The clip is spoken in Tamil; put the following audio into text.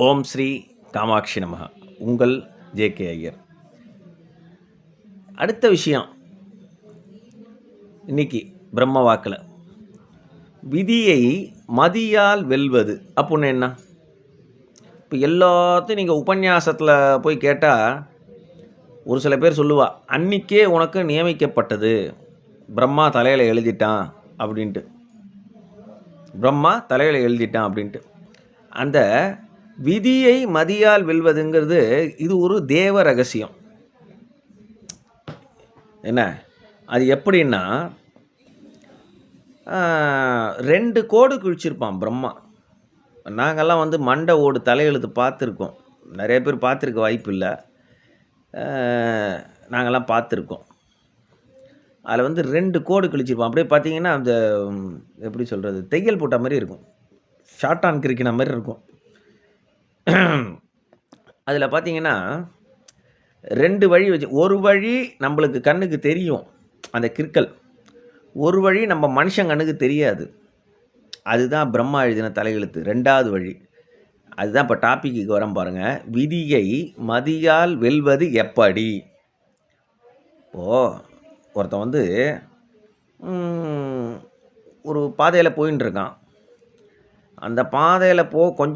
ஓம் ஸ்ரீ காமாட்சி நமக. உங்கள் ஜே.கே. ஐயர். அடுத்த விஷயம் இன்னைக்கு பிரம்ம வாக்கில் விதியை மதியால் வெல்வது அப்படின்னு என்ன? இப்போ எல்லாத்தையும் நீங்கள் உபன்யாசத்தில் போய் கேட்டால் ஒரு சில பேர் சொல்லுவா, அன்றைக்கே உனக்கு நியமிக்கப்பட்டது, பிரம்மா தலையில் எழுதிட்டான் அப்படின்ட்டு. பிரம்மா தலையில் எழுதிட்டான் அப்படின்ட்டு. அந்த விதியை மதியால் வெல்வதுங்கிறது இது ஒரு தேவ ரகசியம். என்ன அது எப்படின்னா, 2 கோடு கிழிச்சிருப்பான் பிரம்மா. நாங்கள்லாம் மண்டை ஓடு தலையெழுத்து பார்த்துருக்கோம். நிறைய பேர் பார்த்துருக்க வாய்ப்பு இல்லை. நாங்கள்லாம் பார்த்துருக்கோம். அதில் 2 கோடு கிழிச்சிருப்பான். அப்படியே பார்த்தீங்கன்னா அந்த எப்படி சொல்கிறது, தையல் போட்ட மாதிரி இருக்கும், ஷார்ட் ஆன் கிரிக்கின மாதிரி இருக்கும். அதில் பார்த்தீங்கன்னா 2 வழி வச்சு, ஒரு வழி நம்மளுக்கு கண்ணுக்கு தெரியும் அந்த கிற்கள், ஒரு வழி நம்ம மனுஷன் கண்ணுக்கு தெரியாது. அதுதான் பிரம்மா எழுதின தலையெழுத்து. 2வது வழி அதுதான். இப்போ டாப்பிக்கு வரோம் பாருங்கள். விதியை மதியால் வெல்வது எப்படி? இப்போது ஒருத்தன் ஒரு பாதையில் போயின்னு இருக்கான். அந்த பாதையில் கொஞ்சம்